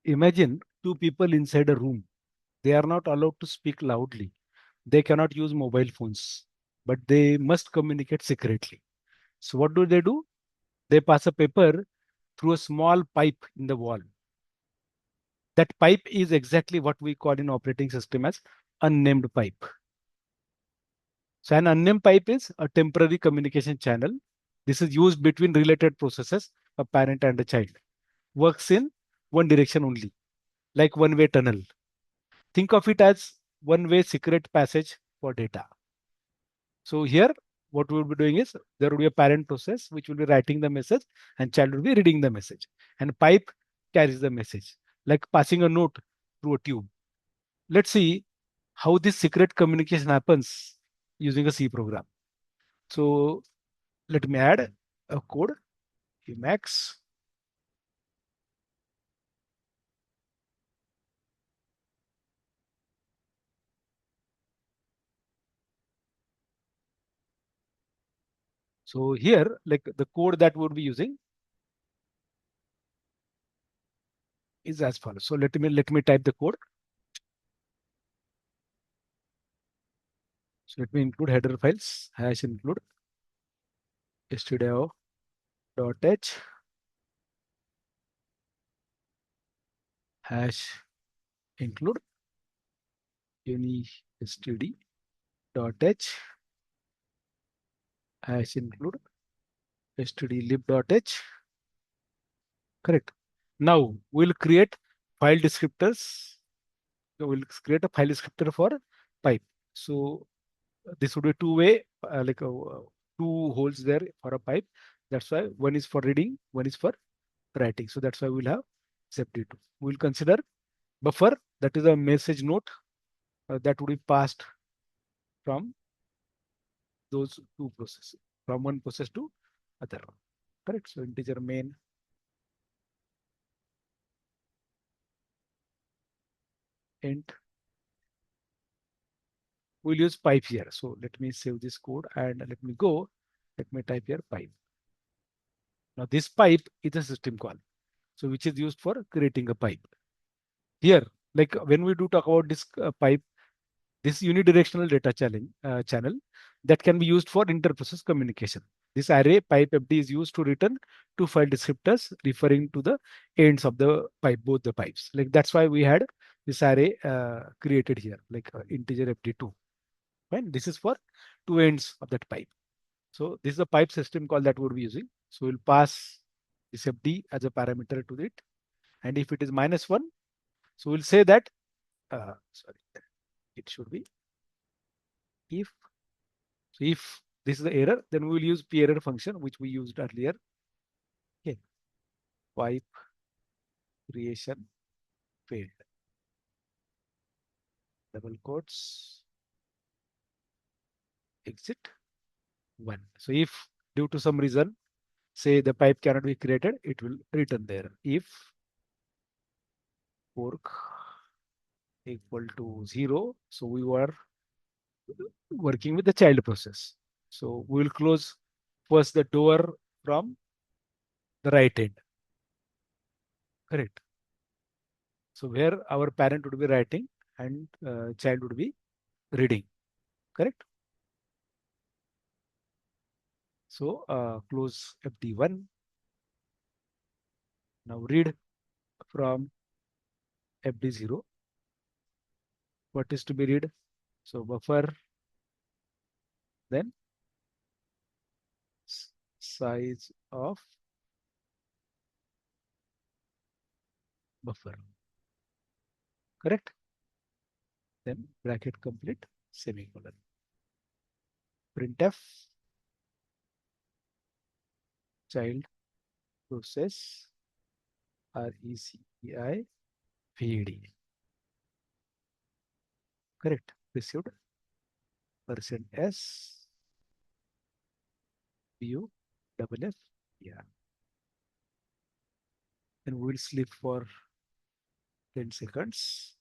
Imagine two people inside a room. They are not allowed to speak loudly. They cannot use mobile phones, but they must communicate secretly. So what do? They pass a paper through a small pipe in the wall. That pipe is exactly what we call in operating system as unnamed pipe. So an unnamed pipe is a temporary communication channel. This is used between related processes, a parent and a child. Works in one direction only, like one-way tunnel. Think of it as one-way secret passage for data. So here, what we will be doing is there will be a parent process which will be writing the message and child will be reading the message. And pipe carries the message, like passing a note through a tube. Let's see how this secret communication happens using a C program. So let me add a code, Emacs. So here, like the code that we'll be using is as follows. So let me type the code. So let me include header files, hash include stdio.h hash include unistd.h hash include stdlib.h. Correct. Now we'll create file descriptors. So we'll create a file descriptor for pipe. So this would be two-way, two holes there for a pipe. That's why one is for reading, one is for writing. So that's why we'll have SFD2. We'll consider buffer, that is a message note that would be passed from those two processes, from one process to other. Correct. So integer main int. We'll use pipe here. So let me save this code and let me go. Let me type here pipe. Now this pipe is a system call. So which is used for creating a pipe. Here, like when we do talk about this pipe, this unidirectional data channel that can be used for interprocess communication. This array pipe FD is used to return two file descriptors referring to the ends of the pipe, both the pipes. Like that's why we had this array created here, like integer FD2. Fine. This is for two ends of that pipe. So this is a pipe system call that we'll be using. So we'll pass this FD as a parameter to it. And if it is -1, so we'll say that, sorry, it should be if. So if this is the error, then we will use p-error function, which we used earlier. Okay. Pipe creation failed. Double quotes, exit 1. So if due to some reason, say the pipe cannot be created, it will return there. If fork equal to 0, so we were working with the child process. So we will close first the door from the right end. Correct. So where our parent would be writing and child would be reading. Correct. So close FD1. Now read from FD0. What is to be read? So buffer, then size of buffer. Correct. Then bracket complete, semicolon. Printf child process RECEI VD. Correct. Received %s view double F. Yeah. Then we'll sleep for 10 seconds.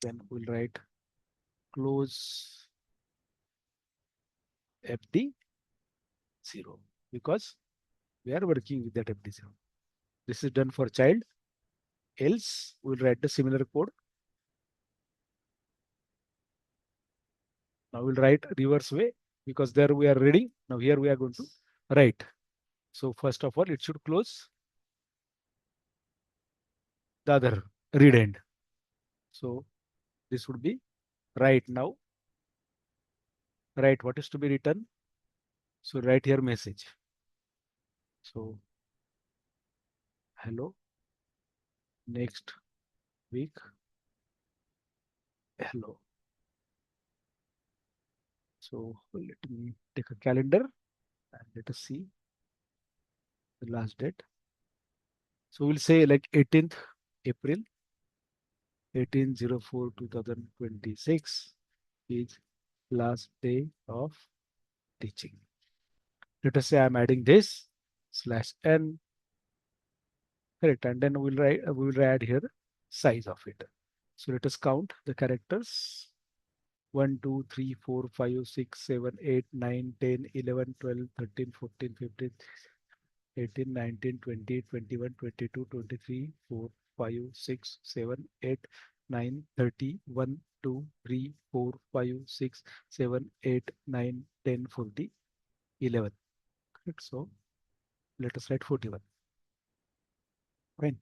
Then we'll write close FD0 because we are working with that FD0. This is done for child. Else, we'll write the similar code. Now we'll write reverse way because there we are reading. Now here we are going to write. So first of all, it should close the other read end. So this would be write now. Write what is to be written. So write here message. So hello, next week, hello. So let me take a calendar and let us see the last date. So we'll say like 18th April, 18/04/2026 is last day of teaching. Let us say I'm adding this /n, correct, and then we will add here size of it. So let us count the characters. 1, 2, 3, 4, 5, 6, 7, 8, 9, 10, 11, 12, 13, 14, 15, 18, 19, 20, 21, 22, 23, 4, 5, 6, 7, 8, 9, 30, 1, 2, 3, 4, 5, 6, 7, 8, 9, 10, 40, 11. Correct. So let us write 41. Fine.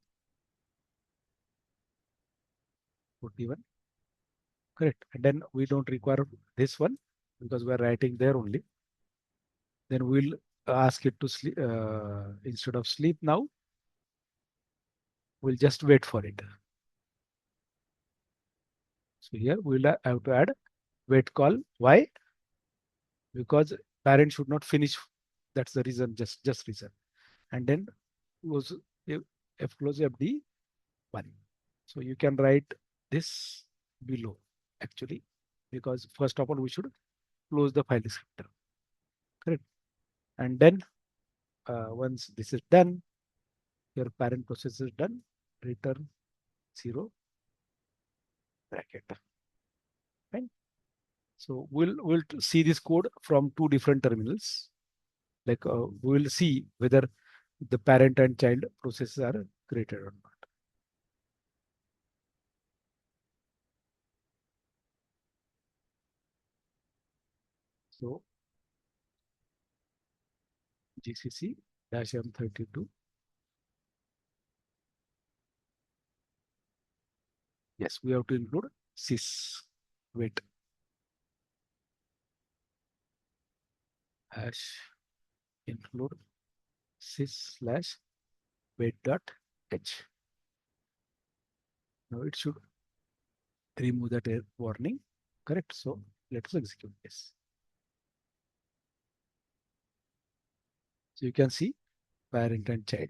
41. Correct. And then we don't require this one because we are writing there only. Then we'll ask it to sleep instead of sleep now. We'll just wait for it. So here we'll have to add wait call. Why? Because parent should not finish. That's the reason, just reason. And then close F close FD1. So you can write this below actually, because first of all we should close the file descriptor. Correct. And then once this is done, your parent process is done, return 0 bracket. Fine. So we'll see this code from two different terminals. Like we will see whether the parent and child processes are created or not. So GCC -M32. Yes, we have to include sys. Wait. Hash include sys/wait.h. Now it should remove that warning. Correct. So let us execute this. So you can see parent and child.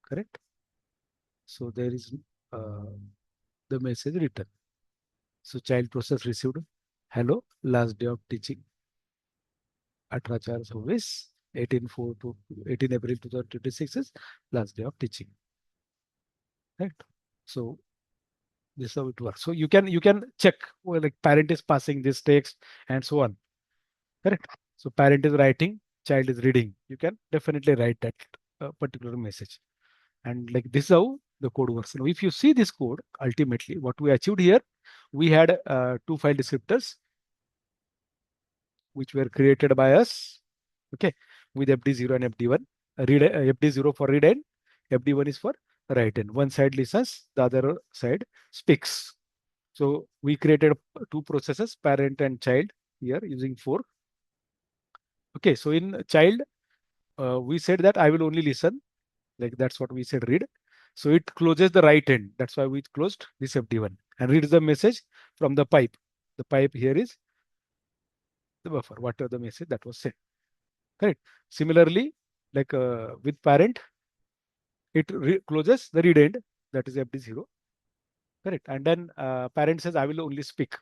Correct. So there is the message written. So child process received hello, last day of teaching 18/4/26, 18/4 to 18 April 2026 is last day of teaching. Right. So this is how it works. So you can check, well, like parent is passing this text and so on. Correct. So parent is writing, child is reading. You can definitely write that particular message. And like this is how the code works. Now, if you see this code, ultimately what we achieved here, we had two file descriptors which were created by us. Okay, with FD0 and FD1. Read FD0 for read end, FD1 is for write end. One side listens, the other side speaks. So we created two processes, parent and child, here using for. Okay, so in child, we said that I will only listen. Like that's what we said, read. So it closes the right end. That's why we closed this FD1 and reads the message from the pipe. The pipe here is the buffer, whatever the message that was sent. Correct. Similarly, like with parent, it closes the read end, that is FD0. Correct. And then parent says, I will only speak.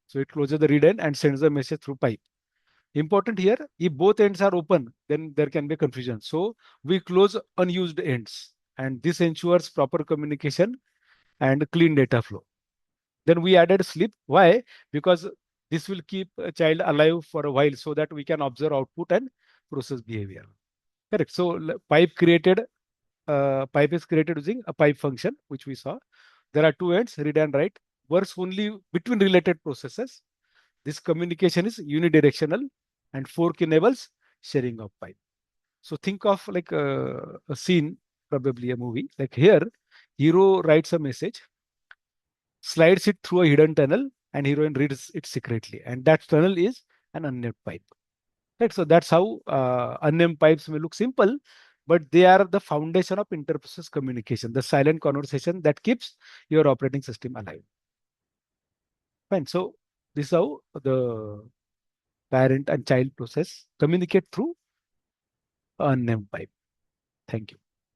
So it closes the read end and sends the message through pipe. Important here, if both ends are open, then there can be confusion. So we close unused ends, and this ensures proper communication and clean data flow. Then we added sleep. Why? Because this will keep a child alive for a while so that we can observe output and process behavior. Correct. So pipe created pipe is created using a pipe function, which we saw. There are two ends, read and write, works only between related processes. This communication is unidirectional, and fork enables sharing of pipe. So think of like a scene, probably a movie. Like here, hero writes a message, slides it through a hidden tunnel, and heroine reads it secretly. And that tunnel is an unnamed pipe. Right? So that's how unnamed pipes may look simple, but they are the foundation of interprocess communication, the silent conversation that keeps your operating system alive. Fine. So this is how the parent and child process communicate through unnamed pipe. Thank you.